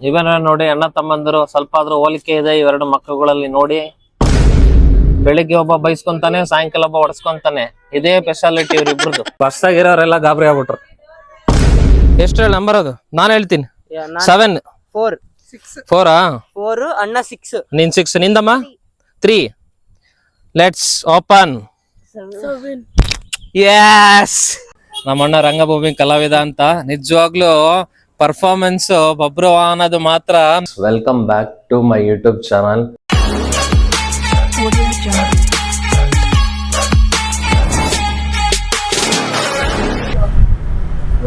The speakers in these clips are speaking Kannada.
ಇವನ ನೋಡಿ ಅಣ್ಣ ತಮ್ಮಂದಿರು ಸ್ವಲ್ಪ ಆದ್ರೂ ಹೋಲಿಕೆ ಇದೆ ಇವೆರಡು ಮಕ್ಕಳುಗಳಲ್ಲಿ ನೋಡಿ. ಬೆಳಿಗ್ಗೆ ಒಬ್ಬ ಬೈಸ್ಕೊಂತಾನೆ, ಸಾಯಂಕಾಲ ಒಬ್ಬ ಹೊಡ್ಸ್ಕೊಂತಾನೆ. ಇದೇ ಸ್ಪೆಷಾಲಿಟಿ ಇವ್ರಿಬ್ರದ್ದು. ಬಸ್ಸಾಗಿರೋರೆಲ್ಲ ಗಾಬರಿ ಆಗ್ಬಿಟ್ರು. ಎಷ್ಟು ಹೇಳಿ ನಂಬರ್ ಅದು? ನಾನು ಹೇಳ್ತೀನಿ 7 4 ಅಣ್ಣ 6 ನೀನ್ 6 ನಿಂದಮ್ಮ 3. Let's open. ಯಸ್, ನಮ್ಮಣ್ಣ ರಂಗಭೂಮಿ ಕಲಾವಿದ ಅಂತ ನಿಜವಾಗ್ಲೂ ಪರ್ಫಾರ್ಮೆನ್ಸ್ ಬಬ್ರು ಅನ್ನೋದು ಮಾತ್ರ. Welcome back to my YouTube channel.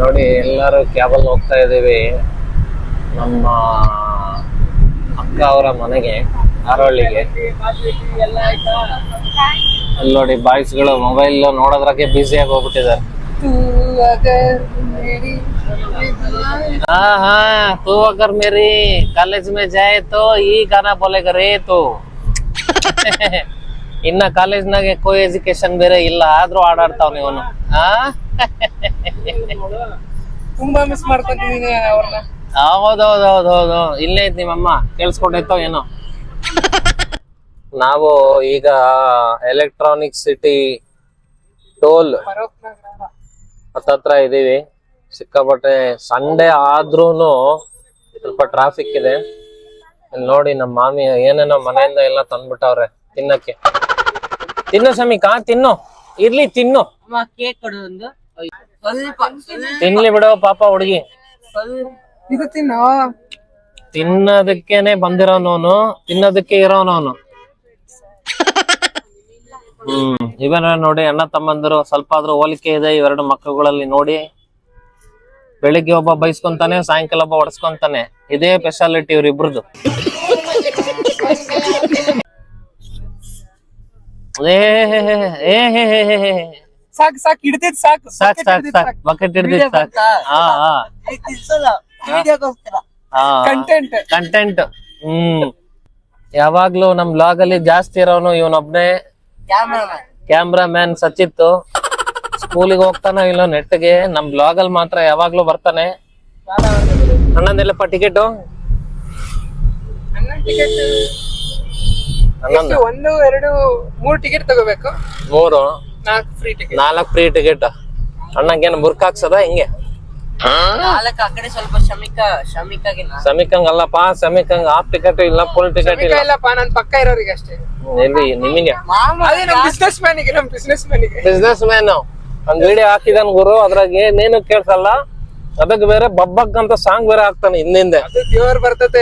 ನೋಡಿ ಎಲ್ಲರೂ ಕ್ಯಾಬಲ್ಲಿ ಹೋಗ್ತಾ ಇದ್ದೀವಿ ನಮ್ಮ ಅಕ್ಕ ಅವರ ಮನೆಗೆ, ಆರೋಳಿಗೆ. ಅಲ್ಲಿ ನೋಡಿ ಬಾಯ್ಸ್ಗಳು ಮೊಬೈಲ್ ನೋಡೋದ್ರಾಗೆ ಬ್ಯುಸಿ ಆಗಿ ಹೋಗ್ಬಿಟ್ಟಿದ್ದಾರೆ. तू अगर मेरी कॉलेज में जाए तो ಈ ಗಾನ ಬೋಲೆಗ ರೇ ತೋ. ಇನ್ನ ಕಾಲೇಜ್ನಾಗೆ ಕೋ ಎಜುಕೇಶನ್ ಬೇರೆ ಇಲ್ಲ, ಆದ್ರೂ ಆಡಾಡ್ತಾವ್ ನೀವನು. ತುಂಬಾ ಮಿಸ್ ಮಾಡ್ಕೊಂತಿದೀನಿ ಅವ್ರನ್ನ. ಹೌದೌದೌದೌದು, ಇಲ್ಲೇ ಇದ್ ನಿಮ್ಮಮ್ಮ ಕೇಳಿಸ್ಕೊಂಡೈತೋ ಏನೋ. ನಾವು ಈಗ ಎಲೆಕ್ಟ್ರಾನಿಕ್ ಸಿಟಿ ಟೋಲ್ ಹತ್ತತ್ರ ಇದೀವಿ. ಸಿಕ್ಕಾಪಟ್ಟೆ ಸಂಡೇ ಆದ್ರೂನು ಸ್ವಲ್ಪ ಟ್ರಾಫಿಕ್ ಇದೆ. ಇಲ್ಲಿ ನೋಡಿ ನಮ್ಮ ಮಾಮಿ ಏನೇನೋ ಮನೆಯಿಂದ ಎಲ್ಲ ತಂದ್ಬಿಟ್ಟವ್ರೆ ತಿನ್ನಕ್ಕೆ. ತಿನ್ನು ಶಮಿಕಾ, ತಿನ್ನು, ಇರ್ಲಿ ತಿನ್ನು. ತಿನ್ಲಿ ಬಿಡೋ ಪಾಪ ಹುಡುಗಿ. ತಿನ್ನೋದಕ್ಕೇನೆ ಬಂದಿರೋನವನು, ತಿನ್ನೋದಕ್ಕೆ ಇರೋನವನು. ಇವನ ನೋಡಿ ಅಣ್ಣ ತಮ್ಮಂದಿರು ಸ್ವಲ್ಪ ಆದ್ರೂ ಹೋಲಿಕೆ ಇದೆ ಇವೆರಡು ಮಕ್ಕಳುಗಳಲ್ಲಿ ನೋಡಿ. ಬೆಳಿಗ್ಗೆ ಒಬ್ಬ ಬೈಸ್ಕೊಂತಾನೆ, ಸಾಯಂಕಾಲ ಒಬ್ಬ ಹೊಡ್ಸ್ಕೊಂತಾನೆ. ಇದೇ ಸ್ಪೆಷಾಲಿಟಿ ಇವ್ರಿಬ್ರದ್ದು. ಸಾಕ್ ಹಿಡ್ದಿದ್ ಸಾಕು, ಸಾಕ್ ಸಾಕ್ ಸಾಕ್, ಬಕೆಟ್ ಹಿಡ್ದಿದ್ ಸಾಕ್. ಕಂಟೆಂಟ್. ಯಾವಾಗ್ಲೂ ನಮ್ ಬ್ಲಾಗ್ ಅಲ್ಲಿ ಜಾಸ್ತಿ ಇರೋನು ಇವನೊಬ್ನೇ, ಕ್ಯಾಮ್ರಾ ಮ್ಯಾನ್ ಸಚಿತ್. ಸ್ಕೂಲಿಗೆ ಹೋಗ್ತಾನೋ ಇಲ್ಲೋ ನೆಟ್ಗೆ, ನಮ್ ಬ್ಲಾಗ್ ಅಲ್ಲಿ ಮಾತ್ರ ಯಾವಾಗ್ಲೂ ಬರ್ತಾನೆ. ಅಣ್ಣಂದೆಲ್ಲಪ್ಪ ಟಿಕೆಟ್? 1 2 3 ಟಿಕೆಟ್ ತಗೋಬೇಕು. 3 4 ಫ್ರೀ ಟಿಕೆಟ್. ಅಣ್ಣಂಗೇನು ಬುರ್ಕ ಹಾಕ್ಸದ ಹಿಂಗೆ? ಸ್ವಲ್ಪ ಶಮಿಕಂಗಲ್ಲಪ್ಪ, ಶಮಿಕಂಗ್ ಹಾಫ್ ಟಿಕೆಟ್ ಇಲ್ಲ, ಫುಲ್ ಟಿಕೆಟ್ ಇಲ್ಲ. ನನ್ ಪಕ್ಕ ಇರೋರಿಗೆ ಅಷ್ಟೇ. ನಿಮಗೆ ಬಿಸ್ನೆಸ್ ಮ್ಯಾನ್ ಒಂದ್ ವಿಡಿಯೋ ಹಾಕಿದಾನ ಗುರು, ಅದ್ರಾಗ ಏನೇನು ಕೇಳ್ಸಲ್ಲ. ಅದಕ್ಕೆ ಬೇರೆ ಬಬ್ಬಕ್ ಅಂತ ಸಾಂಗ್ ಬೇರೆ ಹಾಕ್ತಾನೆ ಹಿಂದಿಂದೆ. ದೇವರ್ ಬರ್ತದೆ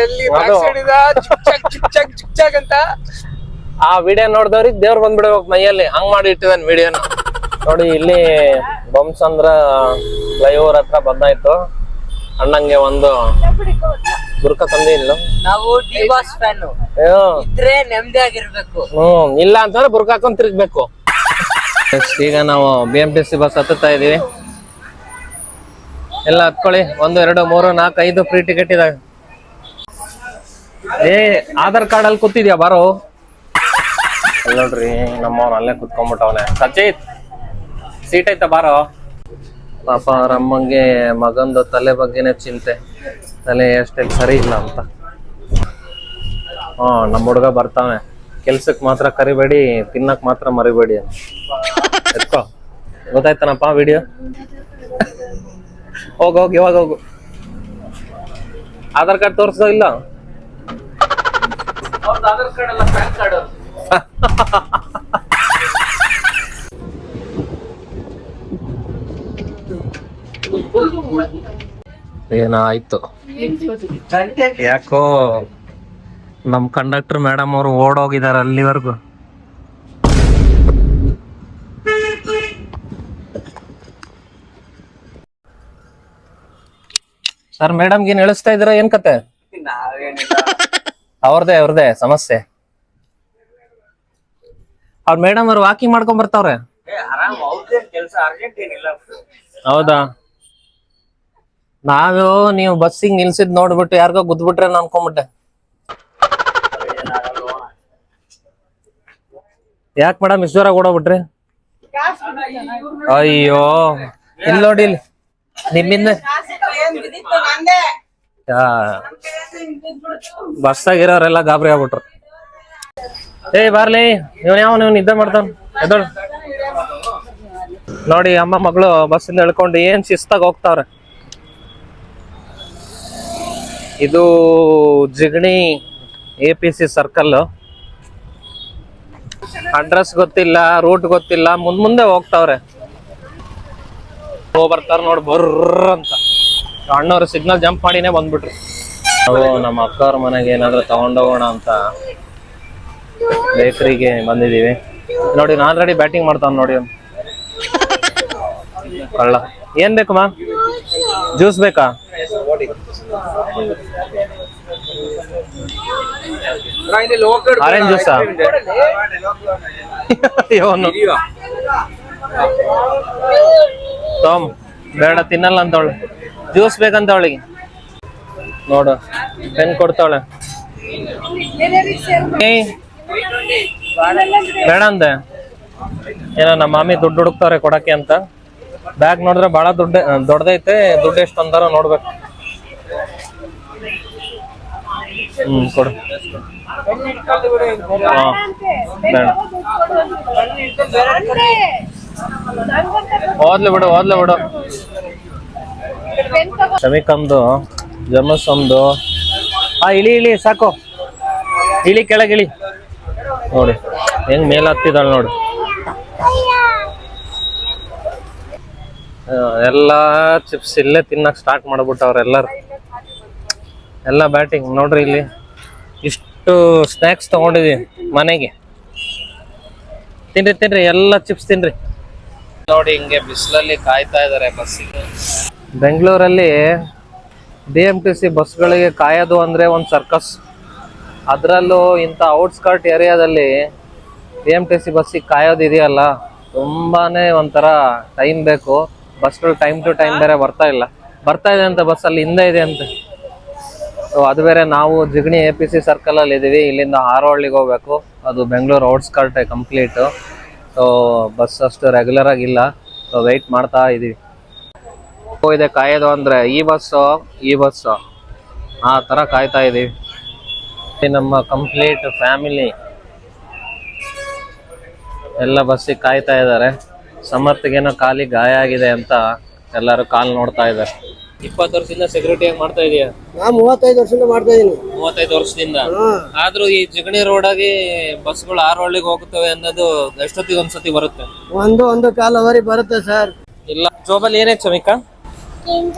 ಅಂತ ಆ ವಿಡಿಯೋ ನೋಡಿದವ್ರಿಗೆ ದೇವ್ರ ಬಂದ್ಬಿಡ್ಬೇಕು ಮೈಯಲ್ಲಿ, ಹಂಗ್ ಮಾಡಿ ಇಟ್ಟಿದಾನೆ ವಿಡಿಯೋನ. ನೋಡಿ ಇಲ್ಲಿ ಬೊಮ್ಸಂದ್ರ ಫ್ಲೈಓವರ್ ಹತ್ರ ಬಂದಾಯ್ತು. ಅಣ್ಣಂಗೆ ಒಂದು ಬುರ್ಕ ತಂದೆ ಇಲ್ಲ. ನಾವು ಡಿ ಬಾಸ್ ಫ್ಯಾನ್ ಇದ್ರೆ ನೆಮ್ಮದಿ ಆಗಿರ್ಬೇಕು. ಇಲ್ಲ ಅಂತಂದ್ರೆ ಬುರ್ಕ ಹಾಕೊಂಡ್ ತಿರ್ಗ್ಬೇಕು. ಈಗ ನಾವು BMTC ಬಸ್ ಹತ್ತುತ್ತಾ ಇದೀವಿ. ಎಲ್ಲ ಹತ್ಕೊಳ್ಳಿ. 1 2 3 4 5 ಫ್ರೀ ಟಿಕೆಟ್ ಇದಾವೆ. ಆಧಾರ್ ಕಾರ್ಡ್ ಅಲ್ಲಿ ಕೂತಿದ್ಯಾ ಬಾರೋ. ನೋಡ್ರಿ ನಮ್ಮವ್ನ ಅಲ್ಲೇ ಕುತ್ಕೊಂಡ್ಬಿಟ್ಟವನೆ. ಸಚಿತ್ ಸೀಟ್ ಐತ ಬಾರೋ. ಪಾಪ ರಮ್ಮಂಗೆ ಮಗಂದು ತಲೆ ಬಗ್ಗೆನೆ ಚಿಂತೆ, ತಲೆ ಎಷ್ಟೆಲ್ಲ ಸರಿ ಇಲ್ಲ ಅಂತ. ನಮ್ಮ ಹುಡುಗ ಬರ್ತಾವೆ. ಕೆಲ್ಸಕ್ ಮಾತ್ರ ಕರಿಬೇಡಿ, ತಿನ್ನಕ್ ಮಾತ್ರ ಮರಿಬೇಡಿ ಅಂತ. ಎತ್ಕೋ, ಗೊತ್ತಾಯ್ತಾನಪ್ಪ ವಿಡಿಯೋ. ಹೋಗಿ ಇವಾಗ ಹೋಗು. ಆಧಾರ್ ಕಾರ್ಡ್ ತೋರಿಸೋ ಇಲ್ಲ? ಆಧಾರ್ ಕಾರ್ಡ್ ಅಲ್ಲ, ಪ್ಯಾನ್ ಕಾರ್ಡ್. ಏನಾಯ್ತು ಯಾಕೋ ನಮ್ ಕಂಡಕ್ಟರ್ ಮೇಡಮ್ ಅವರು ಓಡೋಗಿದಾರ ಅಲ್ಲಿವರೆಗೂ. ಸರ್ ಮೇಡಮ್ಗೆ ಏನ್ ಹೇಳಿಸ್ತಾ ಇದ್ದೀರಾ? ಏನ್ ಕತೆ? ಅವ್ರದೇ ಸಮಸ್ಯೆ. ಅವ್ರ ಮೇಡಮ್ ಅವ್ರು ವಾಕಿಂಗ್ ಮಾಡ್ಕೊಂಡ್ ಬರ್ತಾವ್ರೆ. ಹೌದಾ? ನೀವು ಬಸ್ಸಿಗೆ ನಿಲ್ಸಿದ್ ನೋಡ್ಬಿಟ್ಟು ಯಾರಿಗೋ ಗುದ್ಬಿಟ್ರೆ ಅನ್ಕೊಂಡ್ಬಿಟ್ಟೆ. ಯಾಕೆ ಮೇಡಮ್ ಇಷ್ಟು ಜೋರಾಗಿ ಓಡೋಗ್ಬಿಟ್ರಿ? ಅಯ್ಯೋ ಇಲ್ಲಿ ನೋಡಿ, ಇಲ್ಲಿ ನಿಮ್ಮಿಂದ ಬಸ್ಸಾಗಿರೋರೆಲ್ಲ ಗಾಬರಿ ಆಗ್ಬಿಟ್ರು. ಏ ಬಾರ್ಲಿ, ಇವನ್ ಯಾವ ನೀವು ನಿದ್ದೆ ಮಾಡ್ತಾನ ಎದೊಳ್ ನೋಡಿ. ಅಮ್ಮ ಮಗಳು ಬಸ್ಸಿಂದ ಇಳ್ಕೊಂಡು ಏನ್ ಶಿಸ್ತಾಗ ಹೋಗ್ತಾವ್ರೆ. ಇದು ಜಿಗಣಿ APC ಸರ್ಕಲ್. ಅಡ್ರೆಸ್ ಗೊತ್ತಿಲ್ಲ, ರೂಟ್ ಗೊತ್ತಿಲ್ಲ, ಮುಂದೆ ಹೋಗ್ತಾವ್ರೆ. ಬರ್ತಾರ ನೋಡಿ ಬರ್ರ ಅಂತ. ಅಣ್ಣವ್ರು ಸಿಗ್ನಲ್ ಜಂಪ್ ಮಾಡಿನೇ ಬಂದ್ಬಿಟ್ರು. ನಾವು ನಮ್ಮ ಅಕ್ಕವ್ರ ಮನೆಗೆ ಏನಾದ್ರು ತಗೊಂಡೋಗೋಣ ಅಂತ ಬೇಕರಿಗೆ ಬಂದಿದೀವಿ. ನೋಡಿ ನಾನು ಆಲ್ರೆಡಿ ಬ್ಯಾಟಿಂಗ್ ಮಾಡ್ತಾವ್ ನೋಡಿ. ಕಳ್ಳ. ಏನ್ ಬೇಕಮ್ಮ? ಜ್ಯೂಸ್ ಬೇಕಾ? ಆರೆಂಜ್ ಜ್ಯೂಸಾ? ತೋಮ್ ಬೇಡ, ತಿನ್ನಲ್ಲ ಅಂತವಳೆ. ಜ್ಯೂಸ್ ಬೇಕಂತ ಅವಳಿಗೆ. ನೋಡು ಪೆನ್ ಕೊಡ್ತಾವಳೆ. ಬೇಡ ಅಂದೆ. ಏನೋ ನಮ್ಮ ಮಾಮಿ ದುಡ್ಡು ಹುಡುಕ್ತಾರೆ ಕೊಡಕ್ಕೆ ಅಂತ. ಬ್ಯಾಗ್ ನೋಡಿದ್ರೆ ಬಹಳ ದೊಡ್ಡದೈತೆ. ದುಡ್ಡು ಎಷ್ಟು ಅಂತಾರ ನೋಡ್ಬೇಕು. ಕೊಡು. ಹಾ ಬೇಡ, ಓದ್ಲಿ ಬಿಡು. ಶಮಿಕಂದು ಜಮಸ್ ಒಂದು. ಇಳಿ ಸಾಕು. ಇಳಿ ಕೆಳಗಿಳಿ. ನೋಡಿ ಹೆಂಗ್ ಮೇಲ ಹತ್ತಿದಾಳ ನೋಡಿ. ಎಲ್ಲಾ ಚಿಪ್ಸ್ ಇಲ್ಲೇ ತಿನ್ನಕ್ ಸ್ಟಾರ್ಟ್ ಮಾಡ್ಬಿಟ್ಟವ್ರ ಎಲ್ಲಾರು. ಎಲ್ಲ ಬ್ಯಾಟಿಂಗ್ ನೋಡ್ರಿ. ಇಲ್ಲಿ ಇಷ್ಟು ಸ್ನ್ಯಾಕ್ಸ್ ತಗೊಂಡಿದೀವಿ ಮನೆಗೆ. ತಿನ್ರಿ ಎಲ್ಲ ಚಿಪ್ಸ್ ತಿನ್ರಿ. ನೋಡಿ ಹಿಂಗೆ ಬಿಸಿಲಲ್ಲಿ ಕಾಯ್ತಾ ಇದಾರೆ ಬಸ್ಸಿಗೆ. ಬೆಂಗಳೂರಲ್ಲಿ BMTC ಬಸ್ಗಳಿಗೆ ಕಾಯೋದು ಅಂದ್ರೆ ಒಂದು ಸರ್ಕಸ್. ಅದರಲ್ಲೂ ಇಂಥ ಔಟ್ಸ್ಕರ್ಟ್ ಏರಿಯಾದಲ್ಲಿ BMTC ಬಸ್ಸಿಗೆ ಕಾಯೋದು ಇದೆಯಲ್ಲ, ತುಂಬಾನೇ ಒಂಥರ ಟೈಮ್ ಬೇಕು. ಬಸ್ಗಳು ಟೈಮ್ ಟು ಟೈಮ್ ಬೇರೆ ಬರ್ತಾ ಇದೆ ಅಂತ ಬಸ್ಸಲ್ಲಿ ಹಿಂದೆ ಇದೆ ಅಂತೆ. ಸೊ ಅದು ಬೇರೆ. ನಾವು ಜಿಗಣಿ APC ಸರ್ಕಲ್ ಅಲ್ಲಿ ಇದೀವಿ. ಇಲ್ಲಿಂದ ಹಾರೋಹಳ್ಳಿಗೆ ಹೋಗ್ಬೇಕು. ಅದು Bengaluru outskirt complete. So bus ಅಷ್ಟು ರೆಗ್ಯುಲರ್ ಆಗಿಲ್ಲ. ಸೊ ವೆಯ್ಟ್ ಮಾಡ್ತಾ ಇದೀವಿ. ಇದೆ ಕಾಯೋದು ಅಂದ್ರೆ ಈ ಬಸ್ಸು ಆ ತರ ಕಾಯ್ತಾ ಇದೀವಿ. ನಮ್ಮ ಕಂಪ್ಲೀಟ್ ಫ್ಯಾಮಿಲಿ ಎಲ್ಲ ಬಸ್ಸಿಗೆ ಕಾಯ್ತಾ ಇದ್ದಾರೆ. ಸಮರ್ಥ್ಗೇನೋ ಕಾಲಿ ಗಾಯ ಆಗಿದೆ ಅಂತ ಎಲ್ಲರೂ ಕಾಲ್ ನೋಡ್ತಾ ಇದ್ದಾರೆ. 20 ವರ್ಷದಿಂದ ಸೆಕ್ಯೂರಿಟಿ ಆಗಿ ಮಾಡ್ತಾ ಇದೀಯ? 35 ವರ್ಷದಿಂದ ಮಾಡ್ತಾ ಇದೀನಿ. 35 ವರ್ಷದಿಂದ. ಆದ್ರೂ ಈ ಜಿಗಣಿ ರೋಡ್ ಆಗಿ ಬಸ್ಗಳು ಆರೋಹಳ್ಳಿಗೆ ಹೋಗುತ್ತವೆ ಅನ್ನೋದು ಎಷ್ಟೊತ್ತಿಗೆ ಒಂದ್ಸತಿ ಬರುತ್ತೆ? ಒಂದು ಕಾಲವರಿ ಬರುತ್ತೆ ಸರ್. ಇಲ್ಲ ಜೋಬಲ್ಲಿ ಏನೇ ಚಮಿಕ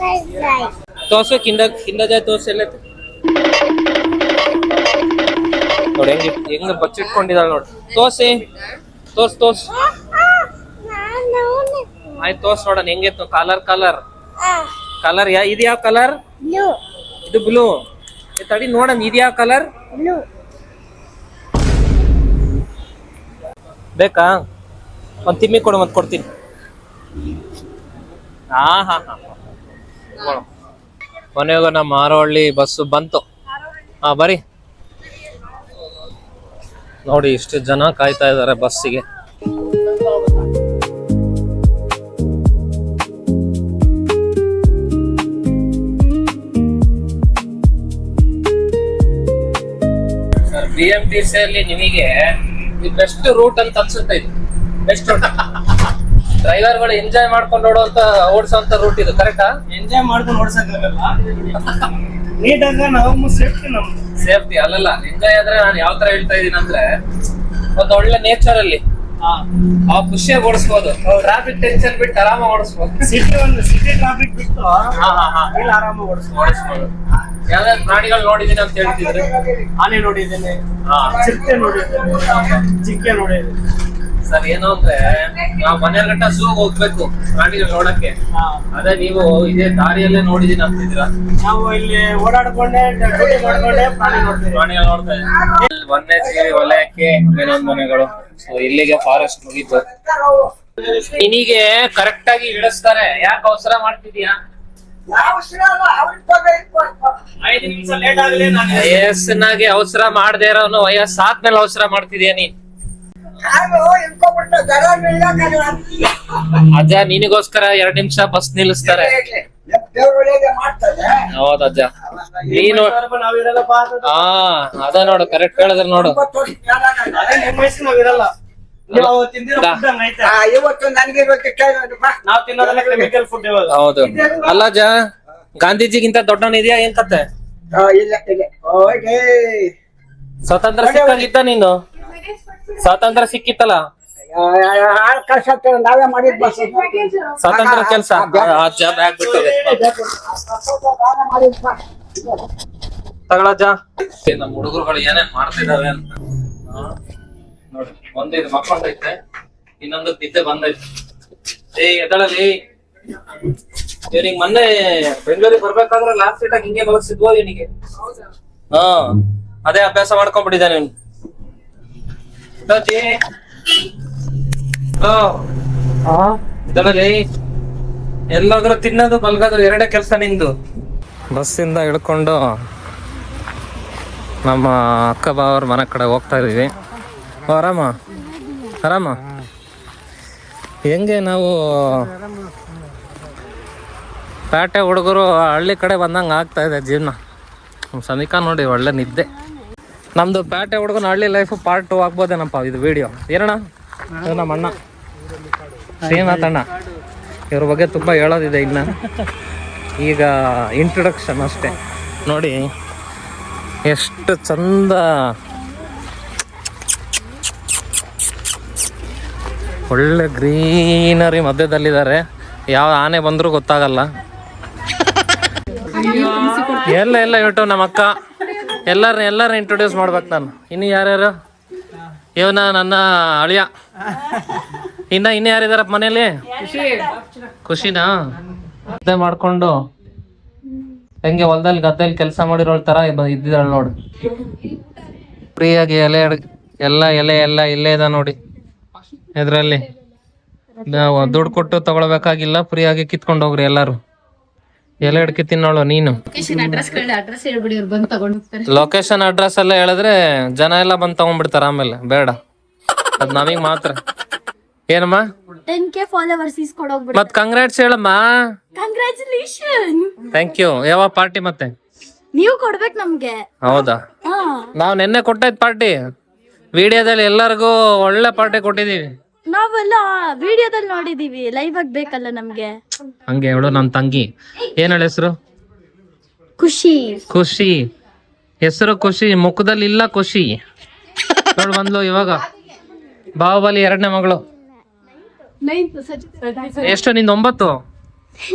ತೋರ್ಸು. ಕಿಂಡ ಜಾಯ್ ತೋರ್ಸು. ಎಲ್ಲ ನೋಡಿ ಹೆಂಗ್ ಬಚ್ಚಿಟ್ಕೊಂಡಿದ್ದಾಳೆ ನೋಡಿ. ತೋರ್ಸ್ ಆಯ್ತು ತೋರ್ಸ್ ನೋಡೋಣ ಹೆಂಗಿತ್ತು. ಕಲರ್ ಇದು ಯಾವ ಕಲರ್? ಇದು ಬ್ಲೂ. ತಡಿ ನೋಡೋಣ ಇದು ಯಾವ ಕಲರ್? ಬೇಕಾ? ಒಂದ್ ತಿಮ್ಮಿ ಕೊಡು, ಮತ್ ಕೊಡ್ತೀನಿ. ಹಾ ಕೊನೆಗೂ ನಮ್ಮ ಹಾರೋಹಳ್ಳಿ ಬಸ್ಸು ಬಂತು. ಬರೀ ನೋಡಿ ಇಷ್ಟು ಜನ ಕಾಯ್ತಾ ಇದಾರೆ ಬಸ್ಸಿಗೆ. BMTC ಅಲ್ಲಿ ನಿಮಗೆ ಬೆಸ್ಟ್ ರೂಟ್ ಅಂತ ಅನ್ಸುತ್ತೆ. ಇದು ಬೆಸ್ಟ್ ರೂಟ್. ಡ್ರೈವರ್ಗಳು ಎಂಜಾಯ್ ಮಾಡ್ಕೊಂಡು ಓಡಿಸೋಂತ ರೂಟ್ ಇದು. ಕರೆಕ್ಟಾ? ಎಂಜಾಯ್ ಮಾಡ್ಕೊಂಡು ಓಡಿಸಕ್ಕಾಗಲ್ಲ. ನೀಟಾಗ ನಾವು ಸೇಫ್ಟಿ ಅಲ್ಲಲ್ಲ. ಎಂಜಾಯ್ ಆದ್ರೆ ನಾನು ಯಾವ ತರ ಹೇಳ್ತಾ ಇದೀನಿ ಅಂದ್ರೆ, ಒಂದು ಒಳ್ಳೆ ನೇಚರ್ ಅಲ್ಲಿ ಖುಷಿಯಾಗಿ ಓಡಿಸ್ಬೋದು. ಟ್ರಾಫಿಕ್ ಟೆನ್ಷನ್ ಬಿಟ್ಟು ಆರಾಮಾಗಿ ಓಡಿಸ್ಬೋದು. ಸಿಟಿ ಟ್ರಾಫಿಕ್ ಬಿಟ್ಟು ಆರಾಮಾಗಿ ಓಡಿಸ್ಬೋದು. ಯಾವ್ದಾದ್ರು ಪ್ರಾಣಿಗಳು ನೋಡಿದೀನಿ ಅಂತ ಹೇಳ್ತಿದ್ರೆ? ಆನೆ ನೋಡಿದ್ದೇನೆ, ಚಿರತೆ ನೋಡಿದ್ದೇನೆ, ಜಿಂಕೆ ನೋಡಿದ್ದೇನೆ. ಸರ್ ಏನು ಅಂದ್ರೆ ನಾವು ಮನೆಗಂಟ ಝೂಗ್ ಹೋಗ್ಬೇಕು ಪ್ರಾಣಿಗಳು ನೋಡಕ್ಕೆ. ಅದೇ ನೀವು ಇದೇ ದಾರಿಯಲ್ಲೇ ನೋಡಿದೀನಿ ಅಂತಿದ್ದೀರಾ? ನಾವು ಇಲ್ಲಿ ಓಡಾಡ್ಕೊಂಡೆ ಡ್ಯೂಟಿ ಮಾಡ್ಕೊಂಡೆ ಪ್ರಾಣಿಗಳು ನೋಡ್ತಾ ಇದ್ದೀವಿ. ವನ್ಯಜೀವಿ ವಲಯಕ್ಕೆ ಇನ್ನೊಂದು ಮನೆಗಳು. ಸೊ ಇಲ್ಲಿಗೆ ಫಾರೆಸ್ಟ್ ಮುಗೀತು. ನಿನಗೆ ಕರೆಕ್ಟ್ ಆಗಿ ಇಳಿಸ್ತಾರೆ. ಯಾಕೆ ಅವಸರ ಮಾಡ್ತಿದ್ಯಾ? ವಯಸ್ಸಿನಾಗೆ ಅವಸರ ಮಾಡದೇ ಇರೋನು ವಯಸ್ಸಾದ್ಮೇಲೆ ಅವಸರ ಮಾಡ್ತಿದ್ಯಾ ನೀನ್? ಅಜ್ಜ ನಿನಗೋಸ್ಕರ 2 ನಿಮಿಷ ಬಸ್ ನಿಲ್ಲಿಸ್ತಾರೆ. ಹೌದಜ್ಜ ನೀನು ನಾವಿರಲ್ಲಪ್ಪ ಹಾ ಅದ ನೋಡು ಕರೆಕ್ಟ್ ಹೇಳಿದ್ರೆ ನೋಡು ಅದೇ ನಿಮ್ಮ ವಯಸ್ಸಿಗೆ ನಾವಿರಲ್ಲ ನೀವು ತಿಂದಿರೋ ಫುಡ್ ಹಂಗೈತೆ ಇವತ್ತು ನನಗೆ ನಾವ್ ತಿನ್ನೋದೆಲ್ಲ ಕೆಮಿಕಲ್ ಫುಡ್ ಇವಾಗ ಹೌದು ಅಲ್ಲ ಅಜ್ಜ ಗಾಂಧೀಜಿಗಿಂತ ದೊಡ್ಡವನಿದ್ಯಾ ಏನ್ ಕತೆ ಇಲ್ಲ ಇಲ್ಲ ಓಕೆ ಸ್ವಾತಂತ್ರ್ಯ ಸಿಕ್ಕಾಗಿದ್ದ ನೀನು ಸ್ವಾತಂತ್ರ್ಯ ಸಿಕ್ಕಿತ್ತಲ್ಲ ಕಳ್ಸ ನಾವೇ ಮಾಡಿದ್ ಬಸ್ ಸ್ವಾತಂತ್ರ್ಯ ಕೆಲ್ಸ ಅಜ್ಜ ಬ್ಯಾಗ್ ಬಿಟ್ಟದೆ ತಗೊಳಜ್ಜ ನಮ್ಮ ಹುಡುಗರುಗಳು ಏನೇನ್ ಮಾಡ್ತಿದಾವೆ ಅಂತ ನೋಡಿ ಒಂದಿದು ಮಕ್ಕೊಂಡೈತೆ ಇನ್ನೊಂದು ನಿದ್ದೆ ಬಂದೈತೆ ಎದಳಲಿ ಇವನಿಗೆ ಮೊನ್ನೆ ಬೆಂಗಳೂರಿಗೆ ಬರ್ಬೇಕಾದ್ರೆ ಲಾಸ್ಟ್ ಸೀಟ್ ಹಿಂಗೆ ಮಲಗಿಸಿದ್ವೋ ಇವನಿಗೆ ಹಾ ಅದೇ ಅಭ್ಯಾಸ ಮಾಡ್ಕೊಂಡ್ಬಿಟ್ಟಿದ್ದಾನೆ ಇವನು ಇದರಲ್ಲಿ ಎಲ್ಲಾದ್ರೂ ತಿನ್ನೋದು ಮಲ್ಗೋದು ಎರಡೇ ಕೆಲಸ ನಿಂದು ಬಸ್ಸಿಂದ ಇಳ್ಕೊಂಡು ನಮ್ಮ ಅಕ್ಕ ಬಾವರ ಮನೆ ಕಡೆ ಹೋಗ್ತಾ ಇದೀವಿ ಆರಾಮ ಆರಾಮ ಹೆಂಗೆ ನಾವು ಪೇಟೆ ಹುಡುಗರು ಹಳ್ಳಿ ಕಡೆ ಬಂದಂಗೆ ಆಗ್ತಾ ಇದೆ ಜೀವನ ಸಮೀಕ ನೋಡಿ ಒಳ್ಳೆ ನಿದ್ದೆ ನಮ್ದು ಪೇಟೆ ಹುಡುಗನ ಹಳ್ಳಿ ಲೈಫ್ ಪಾರ್ಟ್ 2 ಆಗ್ಬೋದೇನಪ್ಪ ಇದು ವಿಡಿಯೋ ಏನಣ್ಣ ಇದು ನಮ್ಮ ಅಣ್ಣ ಶ್ರೀನಾಥ್ ಅಣ್ಣ ಇವ್ರ ಬಗ್ಗೆ ತುಂಬ ಹೇಳೋದಿದೆ ಇನ್ನು ಈಗ ಇಂಟ್ರೊಡಕ್ಷನ್ ಅಷ್ಟೇ ನೋಡಿ ಎಷ್ಟು ಚಂದ ಒಳ್ಳೆ ಗ್ರೀನರಿ ಮಧ್ಯದಲ್ಲಿದ್ದಾರೆ ಯಾವ ಆನೆ ಬಂದರೂ ಗೊತ್ತಾಗಲ್ಲ ಎಲ್ಲ ಇಟ್ಟು ನಮ್ಮ ಅಕ್ಕ ಎಲ್ಲರೂ ಇಂಟ್ರೊಡ್ಯೂಸ್ ಮಾಡ್ಬೇಕು ನಾನು ಇನ್ನು ಯಾರ್ಯಾರು ಇವನ ನನ್ನ ಅಳಿಯ ಇನ್ನು ಯಾರಿದಾರ ಮನೇಲಿ ಖುಷಿನಾ ಅದೇ ಮಾಡ್ಕೊಂಡು ಹೆಂಗೆ ಹೊಲದಲ್ಲಿ ಗದ್ದೆಯಲ್ಲಿ ಕೆಲಸ ಮಾಡಿರೋಳ್ ತರ ಇದ್ದಿದ್ದಾಳೆ ನೋಡಿ ಫ್ರೀಯಾಗಿ ಎಲೆ ಇಲ್ಲೇ ಇದೆ ನೋಡಿ ಇದ್ರಲ್ಲಿ ನಾವು ದುಡ್ಡು ಕೊಟ್ಟು ತಗೊಳ್ಬೇಕಾಗಿಲ್ಲ ಫ್ರೀಯಾಗಿ ಕಿತ್ಕೊಂಡು ಹೋಗ್ರಿ ಎಲ್ಲಾರು ಎಲೆ ಹಿಡ್ಕಿ ತಿನ್ನೋಳು ನೀನು ಲೊಕೇಶನ್ ಅಡ್ರೆಸ್ ಎಲ್ಲ ಹೇಳಿದ್ರೆ ಜನ ಎಲ್ಲ ಬಂದ್ ತಗೊಂಡ್ಬಿಡ್ತಾರ ಆಮೇಲೆ ಬೇಡ ಅದ್ ನಮಗ್ ಮಾತ್ರ ಏನಮ್ಮ 10K ಫಾಲೋವರ್ಸ್ ಇಸ್ಕೊಡೋಗ್ಬಿಡಿ ಮತ್ ಕಂಗ್ರಾಟ್ಸ್ ಹೇಳಮ್ಮ ಕಂಗ್ರಾಚುಲೇಷನ್ ಥ್ಯಾಂಕ್ ಯು ಯಾವ ಪಾರ್ಟಿ ಮತ್ತೆ ನೀವು ಕೊಡ್ಬೇಕು ನಮ್ಗೆ ಹೌದಾ ನಾವ್ ನೆನ್ನೆ ಕೊಟ್ಟಾಯ್ತು ಪಾರ್ಟಿ ವಿಡಿಯೋದಲ್ಲಿ ಎಲ್ಲರಿಗೂ ಒಳ್ಳೆ ಪಾರ್ಟಿ ಕೊಟ್ಟಿದೀವಿ ನಾವೆಲ್ಲ ವಿಡಿಯೋದಲ್ಲಿ ನೋಡಿದೀವಿ ಲೈವ್ ಆಗಿ ಬೇಕಲ್ಲ ನಮ್ಗೆ ಹಂಗೆ ಹೇಳು ನಮ್ ತಂಗಿ ಏನ್ ಹೇಳ ಹೆಸರು ಖುಷಿ ಹೆಸರು ಖುಷಿ ಮುಖದಲ್ಲಿ ಇಲ್ಲ ಖುಷಿ ನೋಡ್ ಬಂದ್ಲು ಇವಾಗ ಬಾಹುಬಲಿ 2ನೇ ಮಗಳು ಎಷ್ಟು ನಿಂದ 9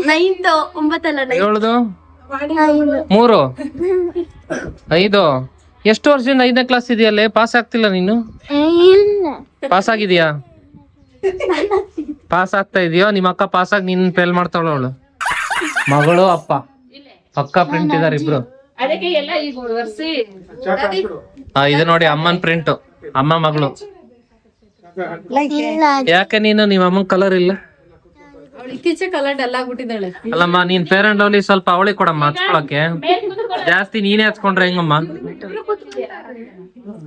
9 9 ಹೇಳುದು 3 5 ಎಷ್ಟು ವರ್ಷದಿಂದ 5ನೇ ಕ್ಲಾಸ್ ಇದೆಯಲ್ಲೇ ಪಾಸ್ ಆಗ್ತಿಲ್ಲ ನೀನು ಪಾಸ್ ಆಗಿದೀಯಾ ಪಾಸ್ ಆಗ್ತಾ ಇದೆಯೋ ನಿಮ್ಮ ಅಕ್ಕ ಪಾಸ್ ಆಗಿ ನೀನ್ ಫೇಲ್ ಮಾಡ್ತಾವಳ ಅವಳು ಮಗಳು ಅಪ್ಪ ಪಕ್ಕ ಪ್ರಿಂಟ್ ಇದಾರೆ ಇಬ್ರು ಇದು ನೋಡಿ ಅಮ್ಮನ್ ಪ್ರಿಂಟ್ ಅಮ್ಮ ಮಗಳು ಯಾಕೆ ನೀನು ನಿಮ್ಮ ಅಮ್ಮನ್ ಕಲರ್ ಇಲ್ಲ ಅಲ್ಲಮ್ಮ ನೀನ್ ಫೇರ್ ಅಂಡ್ ಲವ್ಲಿ ಸ್ವಲ್ಪ ಅವಳಿ ಕೊಡಮ್ಮ ಹಚ್ಕೊಳಕ್ಕೆ ಜಾಸ್ತಿ ನೀನೇ ಹಚ್ಕೊಂಡ್ರೆ ಹೆಂಗಮ್ಮ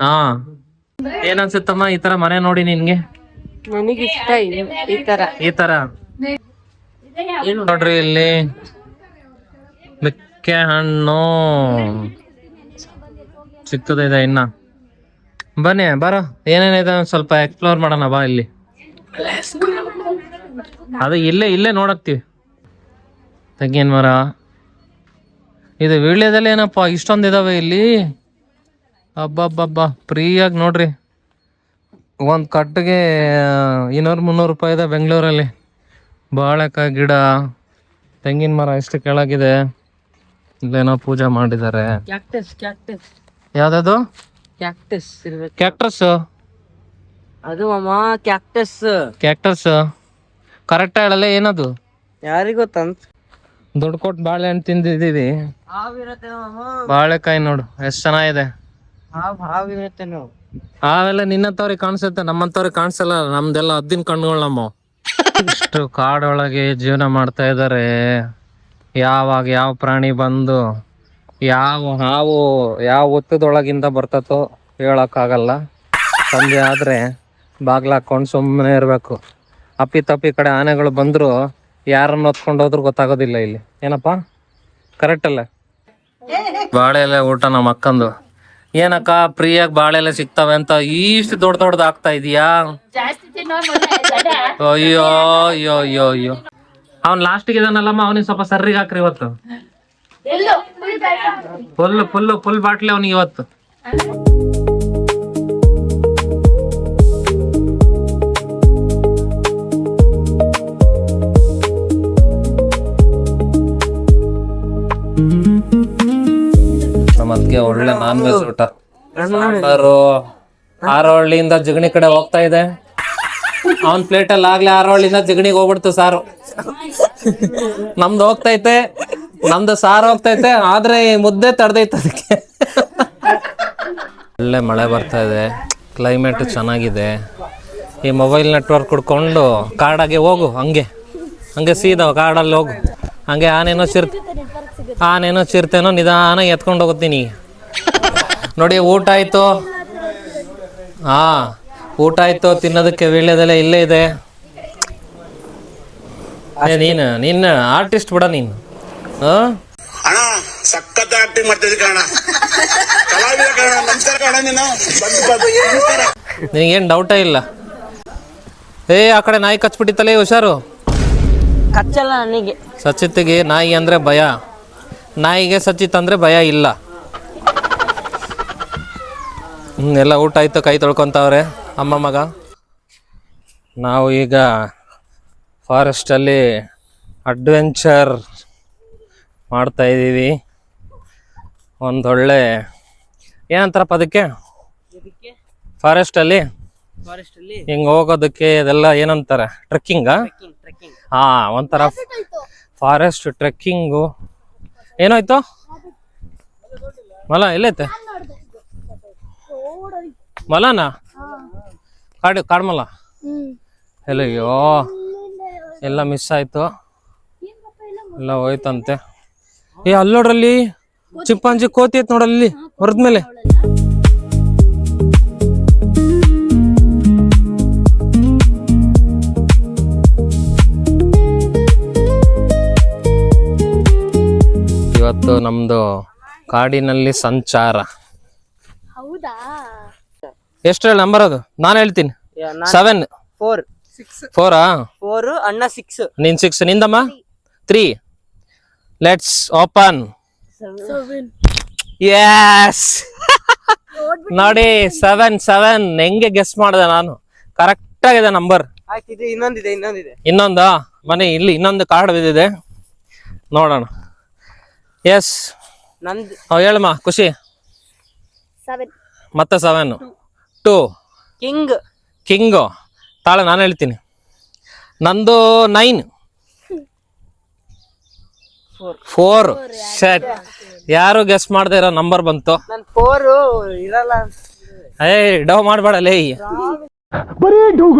ಹಾ ಏನ್ ಅನ್ಸುತ್ತಮ್ಮ ಈ ತರ ಮನೆ ನೋಡಿ ನಿನ್ಗೆ ನನಗಿಷ್ಟ ಈ ತರ ನೋಡ್ರಿ ಇಲ್ಲಿ ಮೆಕ್ಕೆ ಹಣ್ಣು ಚಿಕ್ಕದಿದೆ ಇನ್ನ ಬನ್ನಿ ಬರೋ ಏನೇನಿದೆ ಸ್ವಲ್ಪ ಎಕ್ಸ್ಪ್ಲೋರ್ ಮಾಡೋಣ ಬಾ ಇಲ್ಲಿ ಅದು ಇಲ್ಲೇ ನೋಡಕ್ತಿವಿ ತೆಂಗಿನ ಮರ ಇದು ವೀಳ್ಯದಲ್ಲಿ ಏನಪ್ಪ ಇಷ್ಟೊಂದು ಇದಾವೆ ಇಲ್ಲಿ ಹಬ್ಬ ಫ್ರೀಯಾಗಿ ನೋಡ್ರಿ ಒಂದ್ ಕಟ್ಟಿಗೆ 200-300 ರೂಪಾಯಿ ಇದೆ ಬೆಂಗಳೂರಲ್ಲಿ ಬಾಳೆಕಾಯಿ ಗಿಡ ತೆಂಗಿನ ಮರ ಎಷ್ಟು ಕೆಳಗಿದೆ ಇಲ್ಲೇನೋ ಪೂಜೆ ಮಾಡಿದ್ದಾರೆ ಯಾವ್ದದು ಕ್ಯಾಕ್ಟಸ್ ಅದು ಅಮ್ಮ ಕ್ಯಾಕ್ಟಸ್ ಕರೆಕ್ಟ್ ಹೇಳಲ್ಲ ಏನದು ಯಾರಿಗೊತ್ತಂತ ದುಡ್ಡು ಕೊಟ್ಟು ಬಾಳೆಹಣ್ಣು ತಿಂದಿದೀವಿ ಬಾಳೆಕಾಯಿ ನೋಡು ಎಷ್ಟ್ ಚೆನ್ನಾಗಿದೆ ಅವೆಲ್ಲ ನಿನ್ನಂತವ್ರಿಗೆ ಕಾಣಿಸುತ್ತೆ ನಮ್ಮಂತವ್ರಿಗೆ ಕಾಣಿಸಲ್ಲ ನಮ್ದೆಲ್ಲ ಹದ್ದಿನ ಕಣ್ಣುಗಳು ನಮ್ಮ ಇಷ್ಟು ಕಾಡೊಳಗೆ ಜೀವನ ಮಾಡ್ತಾ ಇದಾರೆ ಯಾವಾಗ ಯಾವ ಪ್ರಾಣಿ ಬಂದು ಯಾವ ಹಾವು ಯಾವ ಒತ್ತದೊಳಗಿಂದ ಬರ್ತತೋ ಹೇಳಕ್ಕಾಗಲ್ಲ ಸಂಜೆ ಆದ್ರೆ ಬಾಗ್ಲ ಹಾಕೊಂಡು ಸುಮ್ಮನೆ ಇರ್ಬೇಕು ಅಪ್ಪಿ ತಪ್ಪಿ ಕಡೆ ಆನೆಗಳು ಬಂದ್ರು ಯಾರನ್ನ ಹೊತ್ಕೊಂಡು ಹೋದ್ರು ಗೊತ್ತಾಗೋದಿಲ್ಲ ಇಲ್ಲಿ. ಏನಪ್ಪಾ ಕರೆಕ್ಟ್ ಅಲ್ಲ? ಬಾಳೆ ಎಲೆ ಊಟ ನಮ್ಮ ಅಕ್ಕಂದು. ಏನಕ್ಕ ಫ್ರೀಯಾಗಿ ಬಾಳೆ ಎಲೆ ಸಿಗ್ತವೆ ಅಂತ ಇಷ್ಟು ದೊಡ್ಡದು ಆಗ್ತಾ ಇದೀಯಾ? ಅಯ್ಯೋ ಅಯ್ಯೋ ಅಯ್ಯೋ ಅಯ್ಯೋ. ಅವ್ನ್ ಲಾಸ್ಟಿಗೆ ಇದಾನಲ್ಲಮ್ಮ, ಅವನಿಗೆ ಸ್ವಲ್ಪ ಸರ್ರಿಗೆ ಹಾಕ್ರಿ ಇವತ್ತು. ಫುಲ್ ಬಾಟ್ಲಿ ಅವನಿಗೆ ಇವತ್ತು. ನಮ್ಮ ಅದ್ಗೆ ಒಳ್ಳೆ ನಾನ್ ವೆಜ್ ಊಟ. ಸಾಂಬಾರು ಆರೋಹಳ್ಳಿಯಿಂದ ಜಿಗಣಿ ಕಡೆ ಹೋಗ್ತಾ ಇದೆ. ಅವನ್ ಪ್ಲೇಟಲ್ಲಿ ಆಗ್ಲೇ ಆರೋಹಳ್ಳಿಯಿಂದ ಜಿಗಣಿಗೆ ಹೋಗ್ಬಿಡ್ತು ಸಾರು. ನಮ್ದು ಹೋಗ್ತೈತೆ, ನಮ್ದು ಸಾರು ಹೋಗ್ತೈತೆ, ಆದ್ರೆ ಈ ಮುದ್ದೆ ತಡೆದೈತೆ ಅದಕ್ಕೆ. ಒಳ್ಳೆ ಮಳೆ ಬರ್ತಾ ಇದೆ, ಕ್ಲೈಮೇಟ್ ಚೆನ್ನಾಗಿದೆ. ಈ ಮೊಬೈಲ್ ನೆಟ್ವರ್ಕ್ ಕುಡ್ಕೊಂಡು ಕಾಡಾಗೆ ಹೋಗು, ಹಂಗೆ ಸೀದಾ ಕಾಡಲ್ಲಿ ಹೋಗು. ಹಂಗೆ ಆನೇನೋ ಚಿರ್ತೇನೋ ನಿಧಾನ ಎತ್ಕೊಂಡು ಹೋಗುತ್ತೀನಿ. ನೋಡಿ ಊಟ ಆಯ್ತು. ಊಟ ಆಯ್ತು, ತಿನ್ನೋದಕ್ಕೆ ವೀಳ್ಯದೆಲೆ ಇಲ್ಲೇ ಇದೆ. ನಿನ್ನ ಆರ್ಟಿಸ್ಟ್ ಬಿಡ ನೀನು. ಅಣ್ಣ ಸಖತ್ ಆಕ್ಟಿಂಗ್ ಮಾಡ್ತಿದ್ದೆ ಕಣ, ಕಲಾವಿದ ಕಣ, ನಮಸ್ಕಾರ ಕಣ. ನಿನಗೇನು ಡೌಟೇ ಇಲ್ಲ. ಆ ಕಡೆ ನಾಯಿ ಕಚ್ಬಿಟ್ಟಿತ್ತಲೇ, ಹುಷಾರು. ಕಚ್ಚಲ್ಲ ನನಗೆ. ಸಚಿತ್ಗೆ ನಾಯಿ ಅಂದ್ರೆ ಭಯ, ನಾಯಿಗೆ ಸಚಿತ್ ಅಂದ್ರೆ ಭಯ ಇಲ್ಲ. ಎಲ್ಲ ಊಟ ಆಯ್ತು, ಕೈ ತೊಳ್ಕೊತಾವ್ರೆ ಅಮ್ಮ ಮಗ. ನಾವು ಈಗ ಫಾರೆಸ್ಟಲ್ಲಿ ಅಡ್ವೆಂಚರ್ ಮಾಡ್ತಾ ಇದ್ದೀವಿ. ಒಂದೊಳ್ಳೆ ಏನಂತಾರಪ್ಪ ಅದಕ್ಕೆ, ಫಾರೆಸ್ಟಲ್ಲಿ ಹಿಂಗೆ ಹೋಗೋದಕ್ಕೆ ಅದೆಲ್ಲ ಏನಂತಾರೆ, ಟ್ರೆಕ್ಕಿಂಗಾ? ಒಂಥರ ಫಾರೆಸ್ಟ್ ಟ್ರೆಕ್ಕಿಂಗು. ಏನಾಯ್ತು ಮಲ? ಎಲ್ಲೈತೆ ಮಲನಾ? ಕಾಡ್ಮಲ ಎಲ್ಲಯ್ಯೋ, ಎಲ್ಲ ಮಿಸ್ ಆಯ್ತು, ಎಲ್ಲ ಹೋಯ್ತಂತೆ. ಅಲ್ಲೋಡ್ರಲ್ಲಿ ಚಿಂಪಾಂಜಿ ಕೋತಿ ಐತ್ ನೋಡಲ್ಲಿ ಹೊರದ್ಮೇಲೆ. ಇವತ್ತು ನಮ್ದು ಕಾಡಿನಲ್ಲಿ ಸಂಚಾರ. ಎಷ್ಟು ಹೇಳಿ ನಂಬರ್? ಅದು ನಾನು ಹೇಳ್ತೀನಿ 7. 4 ಅಣ್ಣ 6. ನೀನ್ 6, ನಿಂದಮ್ಮ 3. Let's open. ಯಸ್ ನೋಡಿ 7 ಹೆಂಗೆ ಗೆಸ್ ಮಾಡಿದೆ ನಾನು. ಕರೆಕ್ಟ್ ಆಗಿದೆ ನಂಬರ್. ಇನ್ನೊಂದು ಮನೆ ಇಲ್ಲಿ ಇನ್ನೊಂದು ಕಾರ್ಡ್ ಬಿದ್ದಿದೆ, ನೋಡೋಣ. ಎಸ್ ಹೇಳಮ್ಮ ಖುಷಿ. ಮತ್ತೆ 7 2 ಕಿಂಗು ತಾಳೆ. ನಾನು ಹೇಳ್ತೀನಿ ನಂದು 9 4. ಶಟ್, ಯಾರು ಗೆಸ್ ಮಾಡದೆ ಇರೋ ನಂಬರ್ ಬಂತು. ಡವ್ ಮಾಡ್ಬೇಡಲೇ.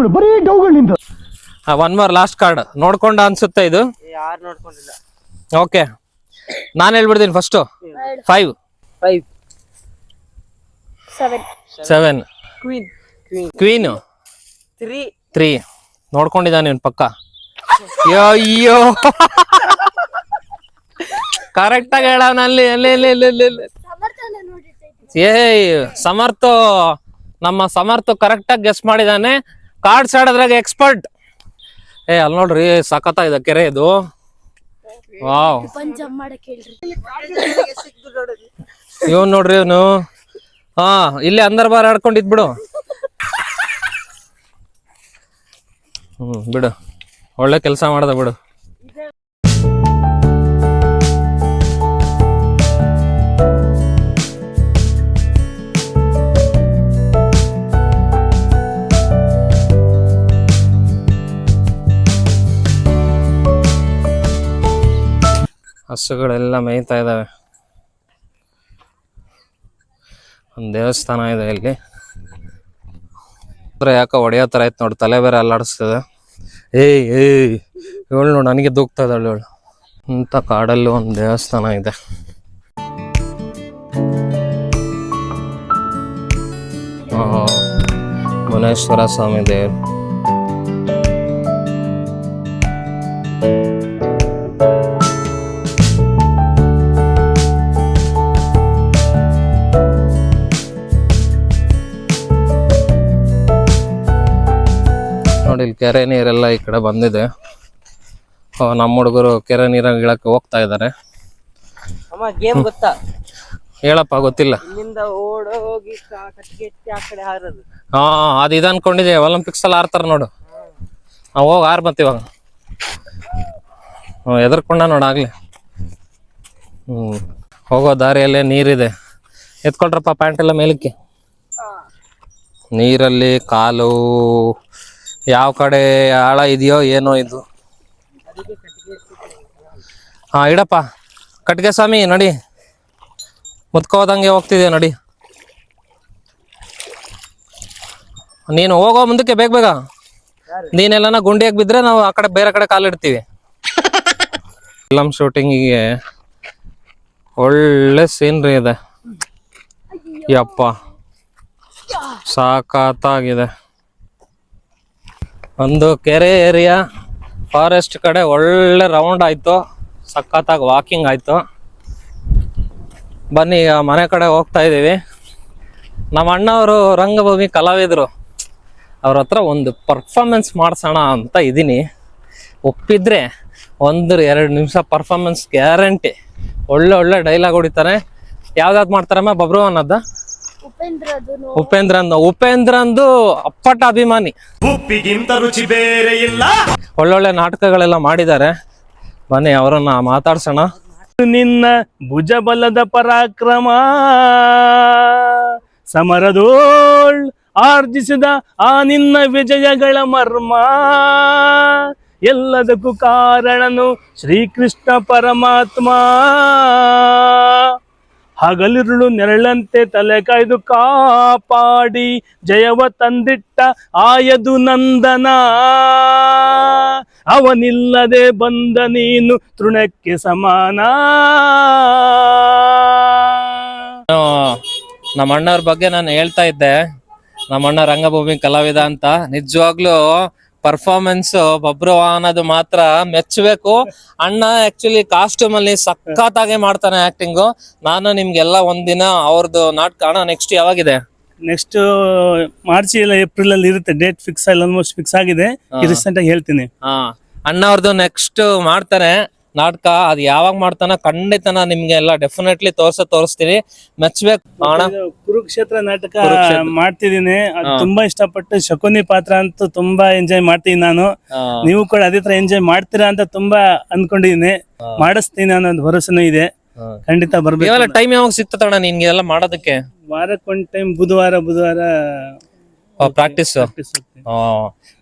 ಒನ್ ಮೋರ್ ಲಾಸ್ಟ್ ಕಾರ್ಡ್ ನೋಡ್ಕೊಂಡ ಅನ್ಸುತ್ತೆ ಇದು. ಓಕೆ, ನಾನು ಹೇಳ್ಬಿಡ್ತೀನಿ ಫಸ್ಟ್. 5 7 ಕ್ವೀನು 3 ನೋಡ್ಕೊಂಡಿದ್ದಾನೆ ಇವನ್ ಪಕ್ಕ. ಅಯ್ಯೋ ಕರೆಕ್ಟ್ ಆಗಿ ಹೇಳವನಲ್ಲಿ. ಸಮರ್ಥ, ನಮ್ಮ ಸಮರ್ಥ ಕರೆಕ್ಟ್ ಆಗಿ ಗೆಸ್ ಮಾಡಿದಾನೆ. ಕಾರ್ಡ್ಸ್ ಆಡೋದ್ರಾಗ ಎಕ್ಸ್ಪರ್ಟ್. ಅಲ್ಲಿ ನೋಡ್ರಿ ಸಖತ್ತಾಗಿದೆ ಕೆರೆ ಇದು. ವಾವ್, ಇವನ್ ನೋಡ್ರಿ ಇವನು. ಇಲ್ಲಿ ಅಂದರ್ ಬಾರ್ ಆಡ್ಕೊಂಡಿದ್ಬಿಡು. ಬಿಡು, ಒಳ್ಳೆ ಕೆಲಸ ಮಾಡ್ದ ಬಿಡು. ಹಸುಗಳೆಲ್ಲ ಮೇಯ್ತಾ ಇದ್ದಾವೆ. ಒಂದು ದೇವಸ್ಥಾನ ಇದೆ ಇಲ್ಲಿ. ಯಾಕೋ ಹೊಡೆಯೋ ಥರ ಆಯ್ತು ನೋಡಿ, ತಲೆ ಬೇರೆ ಅಲ್ಲಾಡಿಸ್ತದೆ. ಇವಳು ನೋಡಿ ನನಗೆ ದೂಕ್ತಾ ಇದ್ದಾಳೆ ಇವಳು. ಇಂಥ ಕಾಡಲ್ಲಿ ಒಂದು ದೇವಸ್ಥಾನ ಇದೆ. ಮುನೇಶ್ವರ ಸ್ವಾಮಿ ದೇವರು. ನೋಡಿ ಇಲ್ಲಿ ಕೆರೆ ನೀರೆಲ್ಲ ಈ ಕಡೆ ಬಂದಿದೆ. ನಮ್ಮ ಹುಡುಗರು ಕೆರೆ ನೀರನ್ನ ಇಳಕ್ಕೆ ಹೋಗ್ತಾ ಇದ್ದಾರೆ. ಅಮ್ಮ ಗೇಮ್ ಗೊತ್ತಾ? ಹೇಳಪ್ಪ, ಗೊತ್ತಿಲ್ಲ. ಇಲ್ಲಿಂದ ಓಡೋಗಿ ಕಟ್ಟಿಗೆ ಎತ್ತಿ ಆ ಕಡೆ ಹಾರೋದು. ಹಾ, ಅದು ಇದು ಅನ್ಕೊಂಡಿದೆ. ಒಲಿಂಪಿಕ್ಸ್ ಅಲ್ಲಿ ಆಡ್ತಾರ ನೋಡು. ನಾವು ಹೋಗಿ ಆರ್ ಬರ್ತೀವಾಗ. ಎದರ್ಕೊಂಡ ನೋಡಾಗ್ಲಿ. ಹೋಗೋ ದಾರಿಯಲ್ಲೇ ನೀರಿದೆ. ಎತ್ಕೊಳ್ರಪ್ಪ ಪ್ಯಾಂಟ್ ಎಲ್ಲ ಮೇಲಕ್ಕೆ. ನೀರಲ್ಲಿ ಕಾಲು ಯಾವ ಕಡೆ ಆಳ ಇದೆಯೋ ಏನೋ ಇದು. ಹಾ, ಇಡಪ್ಪ ಕಟ್ಗೆ ಸ್ವಾಮಿ. ನೋಡಿ, ಮುತ್ಕೋದಂಗೆ ಹೋಗ್ತಿದೆ ನೋಡಿ. ನೀನು ಹೋಗೋ ಮುಂದಕ್ಕೆ ಬೇಗ ಬೇಗ. ನೀನೆಲ್ಲನ ಗುಂಡಿಯಾಗಿ ಬಿದ್ರೆ ನಾವು ಆ ಕಡೆ ಬೇರೆ ಕಡೆ ಕಾಲಿಡ್ತೀವಿ. ಫಿಲಮ್ ಶೂಟಿಂಗಿಗೆ ಒಳ್ಳೆ ಸೀನ್ರಿ ಇದೆ. ಯಪ್ಪ, ಸಾಕಾಗಿದೆ. ಒಂದು ಕೆರೆ ಏರಿಯಾ, ಫಾರೆಸ್ಟ್ ಕಡೆ ಒಳ್ಳೆ ರೌಂಡ್ ಆಯ್ತು. ಸಖತ್ತಾಗಿ ವಾಕಿಂಗ್ ಆಯ್ತು. ಬನ್ನಿ ಈಗ ಮನೆ ಕಡೆ ಹೋಗ್ತಾ ಇದ್ದೀವಿ. ನಮ್ಮ ಅಣ್ಣವರು ರಂಗಭೂಮಿ ಕಲಾವಿದರು. ಅವ್ರ ಹತ್ರ ಒಂದು ಪರ್ಫಾರ್ಮೆನ್ಸ್ ಮಾಡ್ಸೋಣ ಅಂತ ಇದ್ದೀನಿ. ಒಪ್ಪಿದ್ರೆ 1-2 ನಿಮಿಷ ಪರ್ಫಾರ್ಮೆನ್ಸ್ ಗ್ಯಾರಂಟಿ. ಒಳ್ಳೆ ಡೈಲಾಗ್ ಹೊಡಿತಾರೆ. ಯಾವ್ದಾವ್ದು ಮಾಡ್ತಾರಮ್ಮ? ಬಬ್ರು ಅನ್ನೋದ ಉಪೇಂದ್ರಂದು ಅಪ್ಪಟ ಅಭಿಮಾನಿ. ಉಪ್ಪಿಗಿಂತ ರುಚಿ ಬೇರೆ ಇಲ್ಲ. ಒಳ್ಳೊಳ್ಳೆ ನಾಟಕಗಳೆಲ್ಲ ಮಾಡಿದ್ದಾರೆ. ಬನ್ನಿ ಅವರನ್ನ ಮಾತಾಡ್ಸೋಣ. ನಿನ್ನ ಭುಜಬಲದ ಪರಾಕ್ರಮ ಸಮರದೋಳ್ ಆರ್ಜಿಸಿದ ಆ ನಿನ್ನ ವಿಜಯಗಳ ಮರ್ಮ, ಎಲ್ಲದಕ್ಕೂ ಕಾರಣನು ಶ್ರೀಕೃಷ್ಣ ಪರಮಾತ್ಮ. ಹಗಲಿರುಳು ನೆರಳಂತೆ ತಲೆ ಕಾಯ್ದು ಕಾಪಾಡಿ ಜಯವ ತಂದಿಟ್ಟ ಆಯದು ನಂದನ. ಅವನಿಲ್ಲದೆ ಬಂದ ನೀನು ತೃಣಕ್ಕೆ ಸಮಾನ. ನಮ್ಮ ಅಣ್ಣವ್ರ ಬಗ್ಗೆ ನಾನು ಹೇಳ್ತಾ ಇದ್ದೆ. ನಮ್ಮ ಅಣ್ಣ ರಂಗಭೂಮಿ ಕಲಾವಿದ ಅಂತ. ನಿಜವಾಗ್ಲೂ ಪರ್ಫಾರ್ಮೆನ್ಸ್ ಬಬ್ರು ಅನ್ನೋದು ಮಾತ್ರ ಮೆಚ್ಚಬೇಕು. ಅಣ್ಣ ಆಕ್ಚುಲಿ ಕಾಸ್ಟ್ಯೂಮ್ ಅಲ್ಲಿ ಸಖತ್ತಾಗೆ ಮಾಡ್ತಾನೆ ಆಕ್ಟಿಂಗು. ನಾನು ನಿಮ್ಗೆಲ್ಲ ಒಂದಿನ ಅವ್ರದ್ದು ನಾಟಕ ಅಣ್ಣ ನೆಕ್ಸ್ಟ್ ಯಾವಾಗಿದೆ? ನೆಕ್ಸ್ಟ್ ಮಾರ್ಚ್ ಇಲ್ಲ ಏಪ್ರಿಲ್ ಅಲ್ಲಿ ಇರುತ್ತೆ. ಡೇಟ್ ಫಿಕ್ಸ್ ಇಲ್ಲ, ಆಲ್ಮೋಸ್ಟ್ ಫಿಕ್ಸ್ ಆಗಿದೆ. ರೀಸೆಂಟ್ ಆಗಿ ಹೇಳ್ತೀನಿ. ಅಣ್ಣ ಅವ್ರದ್ದು ನೆಕ್ಸ್ಟ್ ಮಾಡ್ತಾರೆ ನಾಟಕ. ಅದು ಯಾವಾಗ ಮಾಡ್ತಾನ ಖಂಡಿತ ನಾನು ನಿಮ್ಗೆ ಎಲ್ಲ ಡೆಫಿನೆಟ್ಲಿ ತೋರಿಸ್ತೀನಿ. ಮೆಚ್ಚಬೇಕು ಅಣ್ಣ. ಕುರುಕ್ಷೇತ್ರ ನಾಟಕ ಮಾಡ್ತಿದ್ದೀನಿ. ಅದು ತುಂಬಾ ಇಷ್ಟಪಟ್ಟು ಶಕುನಿ ಪಾತ್ರ ಅಂತೂ ತುಂಬಾ ಎಂಜಾಯ್ ಮಾಡ್ತೀನಿ ನಾನು. ನೀವು ಕೂಡ ಅದೇ ತರ ಎಂಜಾಯ್ ಮಾಡ್ತೀರಾ ಅಂತ ತುಂಬಾ ಅನ್ಕೊಂಡಿದೀನಿ. ಮಾಡಿಸ್ತೀನಿ ಅನ್ನೋದು ಭರವಸೆನೂ ಇದೆ. ಖಂಡಿತ ಬರ್ಬೇಕು. ಟೈಮ್ ಯಾವಾಗ ಸಿಗ್ತದಣ್ಣ ನಿನ್ಗೆ ಎಲ್ಲ ಮಾಡೋದಕ್ಕೆ? ವಾರಕ್ಕೊಂದ್ ಟೈಮ್ ಬುಧವಾರ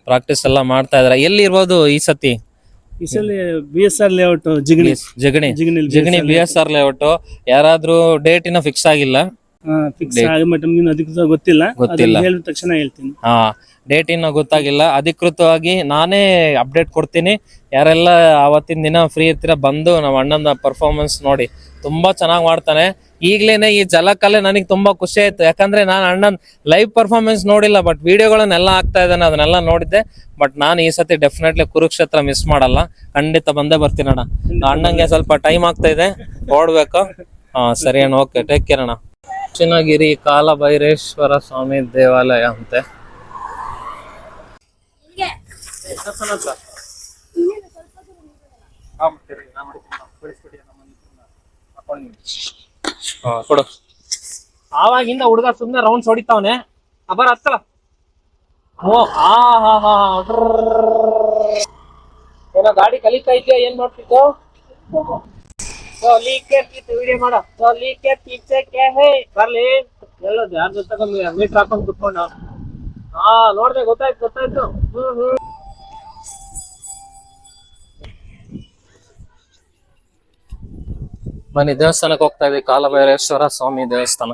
ಪ್ರಾಕ್ಟೀಸ್ ಎಲ್ಲ ಮಾಡ್ತಾ ಇದಾರೆ. ಎಲ್ಲಿ ಇರ್ಬೋದು ಈ ಸತಿ? ಈ ಸಲ BSR layout Jigani BSR layout. ಯಾರಾದ್ರೂ ಡೇಟ್ ಇನ್ನ ಫಿಕ್ಸ್ ಆಗಿಲ್ಲ? ಫಿಕ್ಸ್ ಅಧಿಕೃತ ಗೊತ್ತಿಲ್ಲ. ಹೇಳಿದ ತಕ್ಷಣ ಹೇಳ್ತೀನಿ. ಡೇಟ್ ಇನ್ನ ಗೊತ್ತಾಗಿಲ್ಲ. ಅಧಿಕೃತವಾಗಿ ನಾನೇ ಅಪ್ಡೇಟ್ ಕೊಡ್ತೀನಿ. ಯಾರೆಲ್ಲ ಅವತ್ತಿನ ದಿನ ಫ್ರೀ ಇರ್ತೀರ ಬಂದು ನಮ್ಮ ಅಣ್ಣನ ಪರ್ಫಾರ್ಮೆನ್ಸ್ ನೋಡಿ. ತುಂಬಾ ಚೆನ್ನಾಗಿ ಮಾಡ್ತಾನೆ. ಈಗ್ಲೇನೆ ಈ ಜಲಕಲೆ ನನಗೆ ತುಂಬಾ ಖುಷಿ ಆಯ್ತು. ಯಾಕಂದ್ರೆ ನಾನು ಅಣ್ಣನ್ ಲೈವ್ ಪರ್ಫಾರ್ಮೆನ್ಸ್ ನೋಡಿಲ್ಲ, ಬಟ್ ವಿಡಿಯೋಗಳನ್ನೆಲ್ಲ ಹಾಕ್ತಾ ಇದ್ದಾನೆ, ಅದನ್ನೆಲ್ಲ ನೋಡಿದ್ದೆ. ಬಟ್ ನಾನು ಈ ಸತಿ ಡೆಫಿನೆಟ್ಲಿ ಕುರುಕ್ಷೇತ್ರ ಮಿಸ್ ಮಾಡಲ್ಲ. ಖಂಡಿತ ಬಂದೇ ಬರ್ತೀನಿ ಅಣ್ಣ. ಅಣ್ಣಂಗೆ ಸ್ವಲ್ಪ ಟೈಮ್ ಆಗ್ತಾ ಇದೆ, ಓಡ್ಬೇಕು. ಸರಿ ಅಣ್ಣ, ಓಕೆ, ಟೇಕ್ ಕೇರ್ ಅಣ್ಣ. ದಕ್ಷಿಣಗಿರಿ ಕಾಲಭೈರೇಶ್ವರ ಸ್ವಾಮಿ ದೇವಾಲಯ ಅಂತೆ. ಕೊಡು. ಆವಾಗಿಂದ ಹುಡುಗ ಸುಮ್ನೆ ರೌಂಡ್ಸ್ ಹೊಡಿತಾವನೆ. ಅಬರ ಹತ್ತಲ. ಏನೋ ಗಾಡಿ ಕಲಿತಾ ಇದೆಯಾ? ಏನ್ ಮಾಡ್ತಿತ್ತು? ವಿಡಿಯೋ ಮಾಡ. ಬರ್ಲಿ ಹೇಳೋದು ಯಾರ ಜೊತೆ ಮೀಟರ್ ಹಾಕೊಂಡ್ ಕುತ್ಕೊಂಡು. ನೋಡ್ದೆ, ಗೊತ್ತಾಯ್ತು. ಬನ್ನಿ, ದೇವಸ್ಥಾನಕ್ಕೆ ಹೋಗ್ತಾ ಇದೀವಿ. ಕಾಲಭೈರೇಶ್ವರ ಸ್ವಾಮಿ ದೇವಸ್ಥಾನ.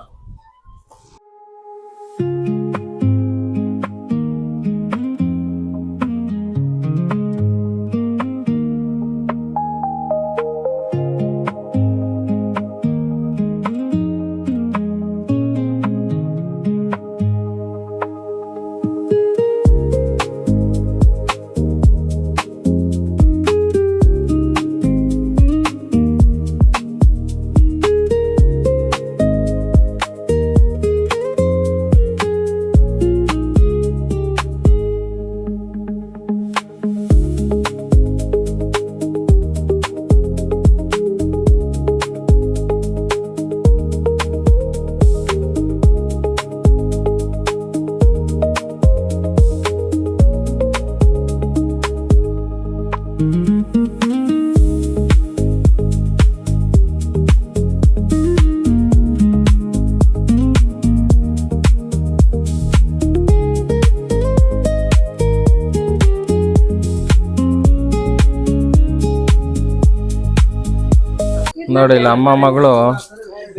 ನೋಡಿ ಇಲ್ಲ ಅಮ್ಮ ಮಗಳು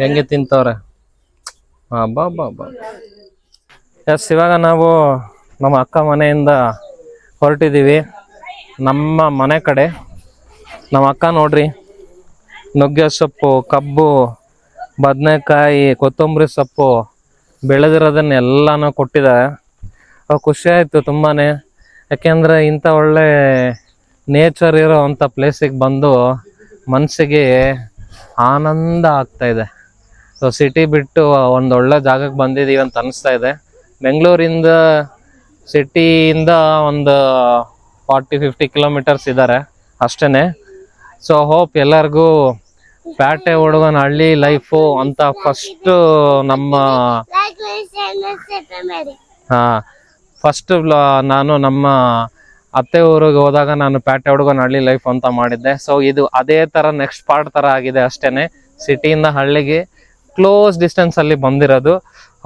ಹೆಂಗೆ ತಿಂತವ್ರೆ. ಬಾ ಬಾ ಬಾ. ಎಸ್, ಇವಾಗ ನಾವು ನಮ್ಮ ಅಕ್ಕ ಮನೆಯಿಂದ ಹೊರಟಿದ್ದೀವಿ ನಮ್ಮ ಮನೆ ಕಡೆ. ನಮ್ಮ ಅಕ್ಕ ನೋಡ್ರಿ, ನುಗ್ಗೆ ಸೊಪ್ಪು, ಕಬ್ಬು, ಬದನೆಕಾಯಿ, ಕೊತ್ತಂಬರಿ ಸೊಪ್ಪು ಬೆಳೆದಿರೋದನ್ನೆಲ್ಲನೂ ಕೊಟ್ಟಿದ್ದಾರೆ. ಖುಷಿ ಆಯಿತು ತುಂಬಾ. ಯಾಕೆಂದರೆ ಇಂಥ ಒಳ್ಳೆ ನೇಚರ್ ಇರೋ ಅಂಥ ಪ್ಲೇಸಿಗೆ ಬಂದು ಮನಸ್ಸಿಗೆ ಆನಂದ ಆಗ್ತಾಯಿದೆ. ಸೊ ಸಿಟಿ ಬಿಟ್ಟು ಒಂದು ಒಳ್ಳೆ ಜಾಗಕ್ಕೆ ಬಂದಿದ್ದೀವಿ ಅಂತ ಅನಿಸ್ತಾ ಇದೆ. ಬೆಂಗಳೂರಿಂದ ಸಿಟಿಯಿಂದ ಒಂದು 40-50 ಕಿಲೋಮೀಟರ್ಸ್ ಇದ್ದಾರೆ ಅಷ್ಟೇ. ಸೊ ಹೋಪ್ ಎಲ್ಲರಿಗೂ ಪ್ಯಾಟೆ ಹುಡುಗನ ಹಳ್ಳಿ ಲೈಫು ಅಂತ ಫಸ್ಟ್ ನಾನು ನಮ್ಮ ಅತ್ತೆ ಊರಿಗೆ ಹೋದಾಗ ನಾನು ಪ್ಯಾಟೆ ಹುಡುಗನ ಹಳ್ಳಿ ಲೈಫ್ ಅಂತ ಮಾಡಿದ್ದೆ. ಸೊ ಇದು ಅದೇ ಥರ ನೆಕ್ಸ್ಟ್ ಪಾರ್ಟ್ ಥರ ಆಗಿದೆ ಅಷ್ಟೇ. ಸಿಟಿಯಿಂದ ಹಳ್ಳಿಗೆ ಕ್ಲೋಸ್ ಡಿಸ್ಟೆನ್ಸ್ ಅಲ್ಲಿ ಬಂದಿರೋದು.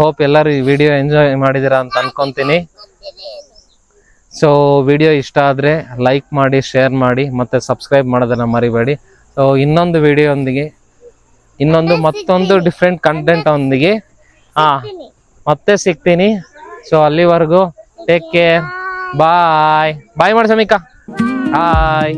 ಹೋಪ್ ಎಲ್ಲರೂ ಈ ವಿಡಿಯೋ ಎಂಜಾಯ್ ಮಾಡಿದ್ದೀರಾ ಅಂತ ಅನ್ಕೊಂತೀನಿ. ಸೊ ವಿಡಿಯೋ ಇಷ್ಟ ಆದರೆ ಲೈಕ್ ಮಾಡಿ, ಶೇರ್ ಮಾಡಿ, ಮತ್ತು ಸಬ್ಸ್ಕ್ರೈಬ್ ಮಾಡೋದನ್ನು ಮರಿಬೇಡಿ. ಸೊ ಇನ್ನೊಂದು ವಿಡಿಯೋಂದಿಗೆ, ಮತ್ತೊಂದು ಡಿಫ್ರೆಂಟ್ ಕಂಟೆಂಟ್ ಒಂದಿಗೆ ಮತ್ತೆ ಸಿಗ್ತೀನಿ. ಸೊ ಅಲ್ಲಿವರೆಗೂ ಟೇಕ್ ಕೇರ್. ಬಾಯ್ ಬಾಯ್ ಮಾಡಿ ಸಮೀಕಾ. ಬಾಯ್.